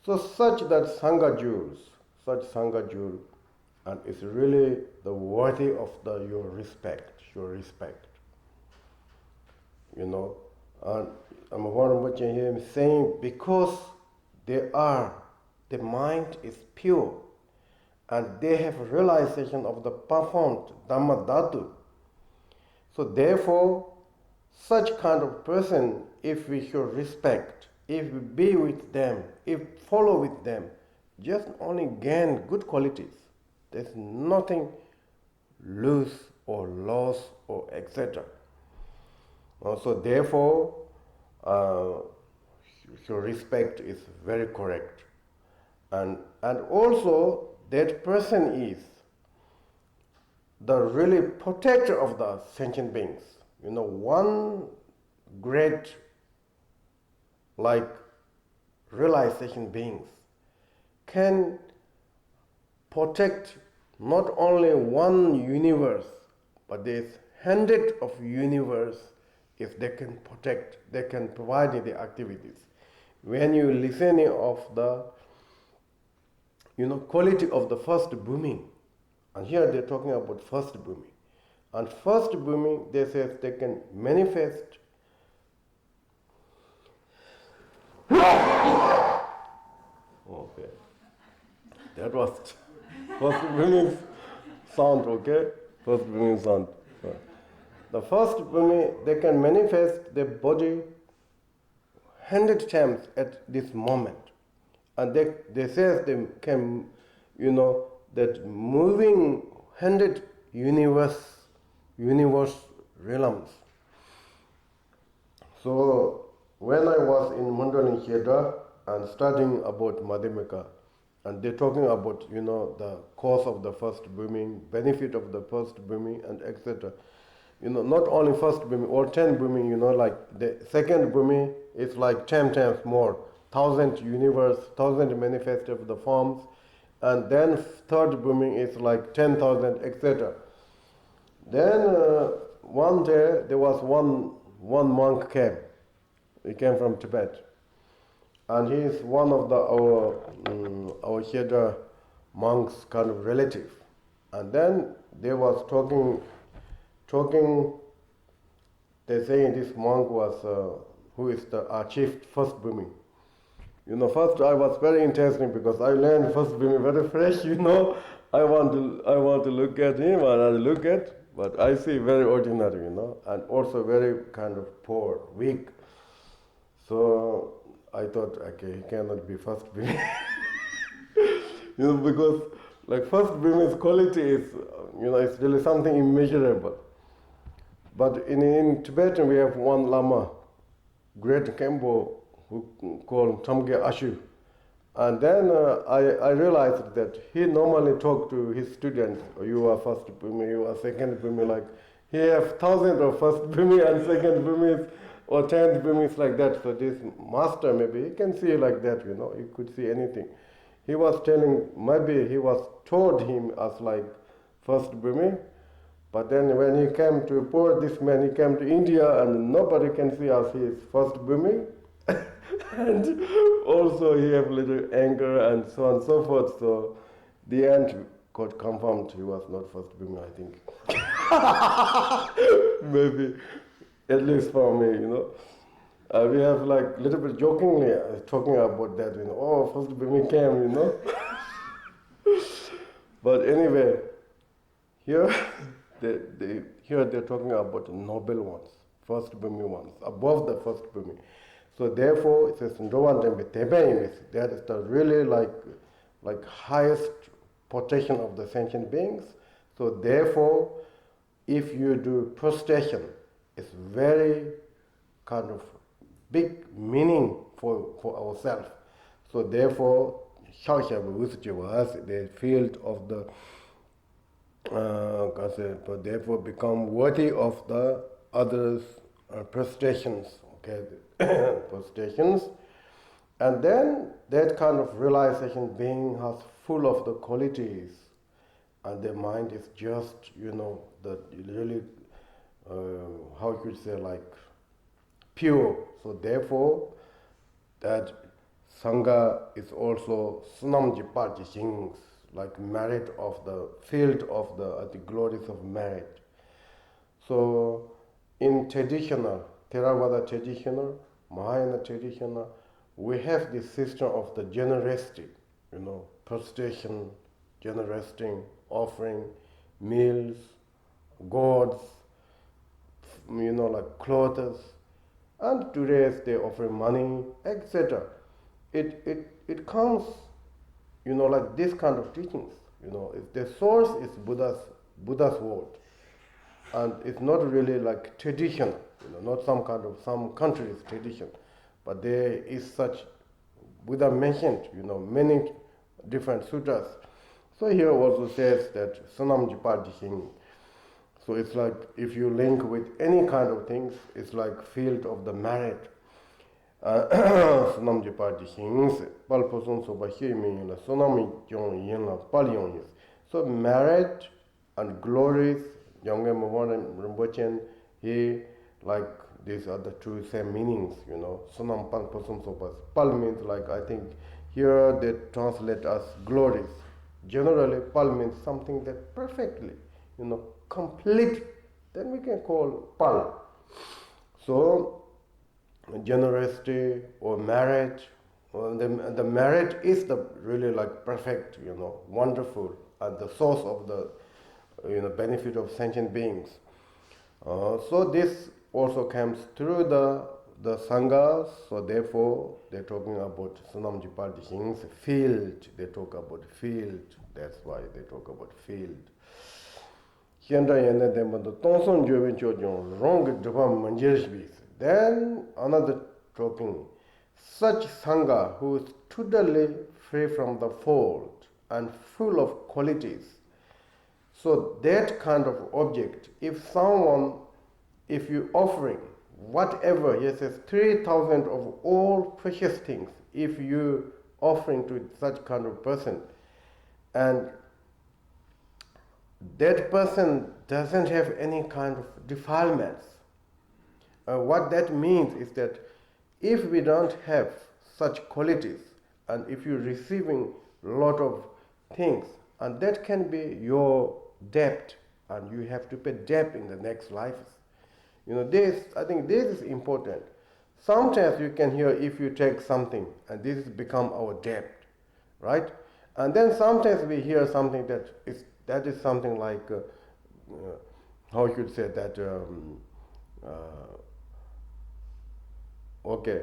So such that Sangha jewels, such Sangha jewel, and it's really the worthy of your respect. And what I'm watching here saying, because the mind is pure, and they have realization of the profound Dhamma Dhatu. So therefore, such kind of person, if we show respect, if we be with them, if follow with them, just only gain good qualities. There's nothing lose or loss or etc. So therefore, your respect is very correct. And also, that person is the really protector of the sentient beings. One great, realization beings can protect not only one universe, but there's hundreds of universe. If they can protect, they can provide the activities. When you listen of the quality of the first booming, and here they're talking about first booming. And first booming, they say they can manifest. Okay. That was first booming sound, okay? First booming sound. The first booming, they can manifest their body 100 times at this moment. And they say they can, that moving 100 universe realms. So when I was in Mandalin Theatre and studying about Madhyamika, and they're talking about, the cause of the first booming, benefit of the first booming, and etc. Not only first booming or 10 booming, like the second booming is like 10 times more, 1,000 universe, 1,000 manifest of the forms, and then third booming is like 10,000, etc. Then one day there was one monk came. He came from Tibet, and he is one of our Heda monks' kind of relative. And then they was talking. They saying this monk was who is the chief first booming. First I was very interesting because I learned first booming very fresh. I want to look at him and I look at, but I see very ordinary, and also very kind of poor, weak. So I thought, okay, he cannot be first booming. Because like first booming's quality is, it's really something immeasurable. But in Tibetan we have one Lama, great Kempo, who called Tamge Ashu. And then I realized that he normally talked to his students, you are first Bhumi, you are second Bhumi, like he have thousands of first Bhumi and second Bhumis or 10th Bhumis like that. So this master, maybe he can see like that, he could see anything. He was telling, maybe he was told him as like first Bhumi, but then when he came to poor, this man, he came to India and nobody can see as his first Bhumi. And also he have little anger and so on and so forth. So the end got confirmed he was not first Bhumi, I think. Maybe, at least for me, we have like little bit jokingly talking about that, first Bhumi came, But anyway, here they're talking about the noble ones, first Bhumi ones, above the first Bhumi. So therefore, it says that is the really like highest protection of the sentient beings. So therefore, if you do prostration, it's very kind of big meaning for ourselves. So therefore, the field of the therefore become worthy of the others' prostrations. Okay, prostrations, and then that kind of realization being has full of the qualities, and their mind is just the really how you could say like pure. So therefore, that Sangha is also Sunam Jipa Jishings, like merit of the field of the glories of merit. So in traditional, Theravada traditional, Mahayana traditional, we have this system of the generosity, prostration, generosity, offering, meals, gods, like clothes, and today they offer money, etc. It comes, like this kind of teachings. The source is Buddha's word, and it's not really like tradition, not some country's tradition, but there is such. Buddha mentioned, many different sutras. So here also says that Sanam Jipa Jishing. So it's like if you link with any kind of things, it's like field of the merit. Sunam Jipa Jishing, Pal Posun Soba Himi, Sunami Jong Yin, Pal Yong. So merit and glories, Jamgön Rinpoche, he like these are the two same meanings, Sunam Pal Posun Soba. Pal means like I think here they translate as glories. Generally, Pal means something that perfectly, complete, then we can call Pal. So, generosity or merit, the merit is the really like perfect, wonderful, and the source of the, benefit of sentient beings. So this also comes through the Sangha, so therefore they're talking about Sunam Jipa Jishing's field, they talk about field, that's why they talk about field. Then another talking, such Sangha who is totally free from the fault and full of qualities. So that kind of object, if you offering whatever, yes, 3,000 of all precious things, if you offering to such kind of person, and that person doesn't have any kind of defilements. What that means is that if we don't have such qualities, and if you're receiving a lot of things, and that can be your debt, and you have to pay debt in the next life. I think this is important. Sometimes you can hear if you take something, and this has become our debt, right? And then sometimes we hear something that is something like, how you could say that, okay,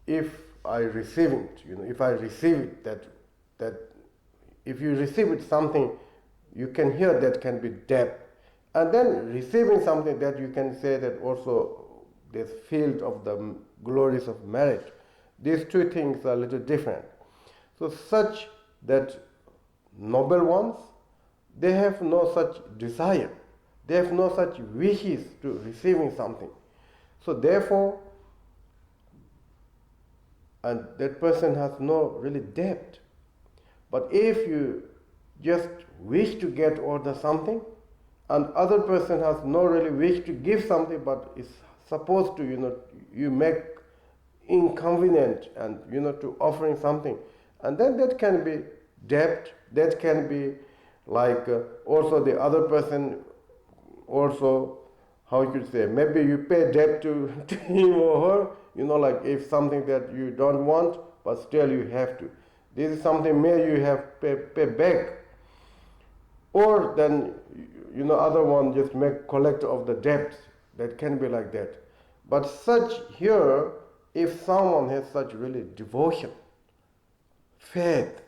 if I receive it, if I receive it, that if you receive it something, you can hear that can be debt. And then receiving something that you can say that also this field of the glories of merit. These two things are a little different. So such that noble ones, they have no such desire. They have no such wishes to receiving something. So therefore, and that person has no really debt. But if you just wish to get order something, and other person has no really wish to give something, but is supposed to, you make inconvenient and, to offering something. And then that can be debt, that can be like also the other person also, how you could say, maybe you pay debt to him or her, like if something that you don't want, but still you have to. This is something may you have pay back. Or then, other one just make collect of the debts. That can be like that. But such here, if someone has such really devotion, faith,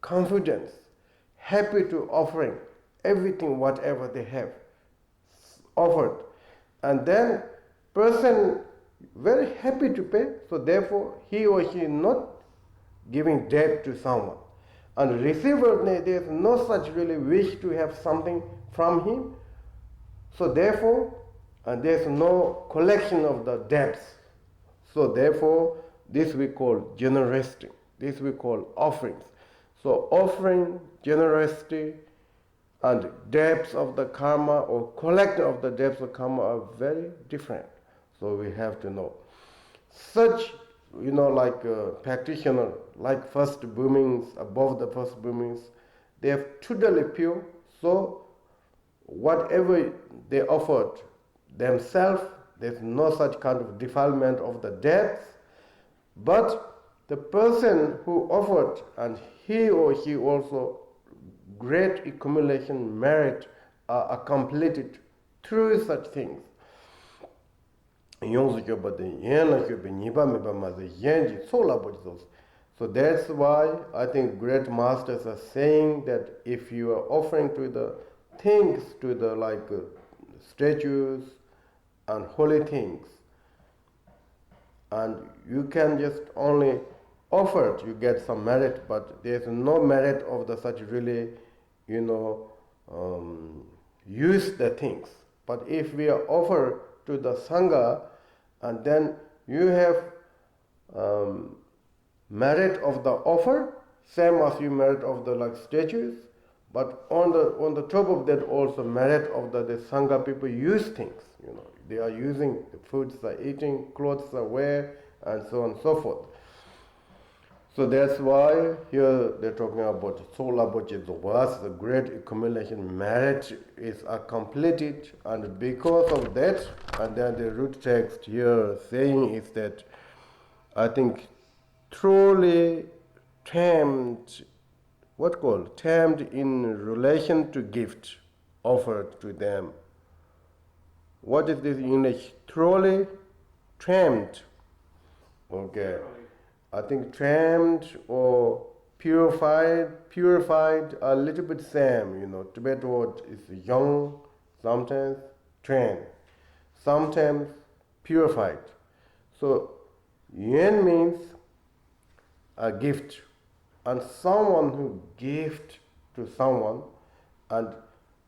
confidence, happy to offering everything, whatever they have offered, and then person very happy to pay, so therefore he or she not giving debt to someone. And receiver, there is no such really wish to have something from him. So therefore, and there is no collection of the debts. So therefore, this we call generosity. This we call offerings. So offering, generosity, and depths of the karma or collection of the depths of karma are very different. So we have to know. Such like practitioner, like first boomings, above the first boomings, they have totally pure. So whatever they offered themselves, there's no such kind of defilement of the depth. But the person who offered, and he or she also great accumulation merit are completed through such things. So that's why I think great masters are saying that if you are offering to the things, to the statues and holy things, and you can just only offer it, you get some merit, but there's no merit of the such really, use the things. But if we are offered to the Sangha, and then you have merit of the offer, same as you merit of the statues, but on the top of that also merit of the Sangha people use things. They are using the foods are eating, clothes are wear, and so on and so forth. So that's why here they're talking about sola boche was the great accumulation merit is completed, and because of that, and then the root text here saying is that I think truly tamed in relation to gift offered to them. What is this in English? Truly tamed. Okay. I think tamed or purified are a little bit same, Tibetan word is young, sometimes trained, sometimes purified. So yen means a gift, and someone who gift to someone, and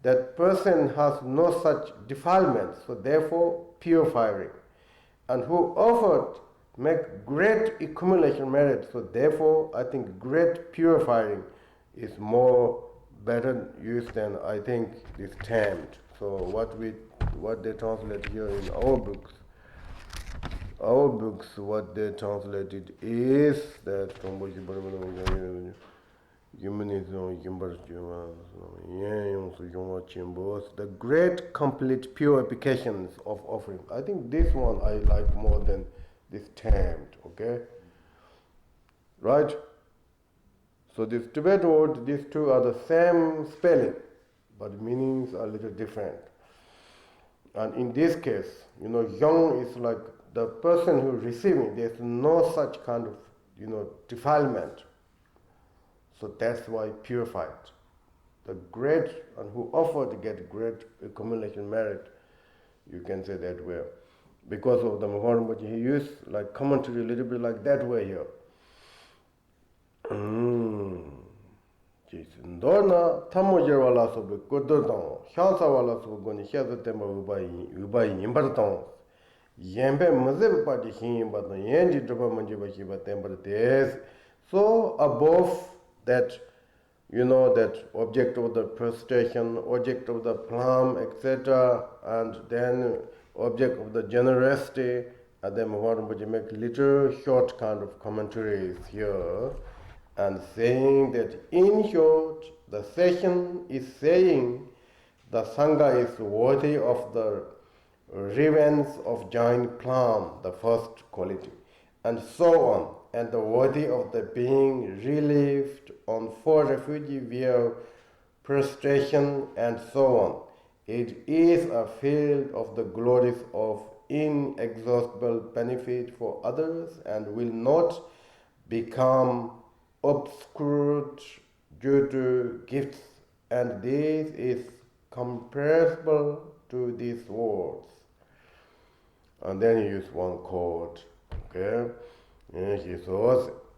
that person has no such defilements, so therefore purifying, and who offered make great accumulation merit, so therefore I think great purifying is more better used than I think this tamed. So what they translate here in our books, what they translated is that the great complete purifications of offering. I think this one I like more than this tamed, okay? Right? So this Tibetan word, these two are the same spelling, but meanings are a little different. And in this case, young is like the person who receiving, there's no such kind of, defilement. So that's why purified. The great and who offer to get great accumulation merit, you can say that way. Because of the Mipham, he used commentary a little bit like that way here. Ndorna tamojer wala sobe kododon, shansa wala sobe goni shaza tema ubayi imbarton. Yembe mazebe pati hin but yendi dropa manjiba shiba temper des. So above that, that object of the prostration, object of the plum, etc., and then object of the generosity, and then we make little short kind of commentaries here, and saying that in short, the session is saying the Sangha is worthy of the reverence of giant plum, the first quality, and so on, and the worthy of the being relieved on four refugee via prostration, and so on. It is a field of the glories of inexhaustible benefit for others, and will not become obscured due to gifts, and this is comparable to these words. And then he used one quote, okay? And he says,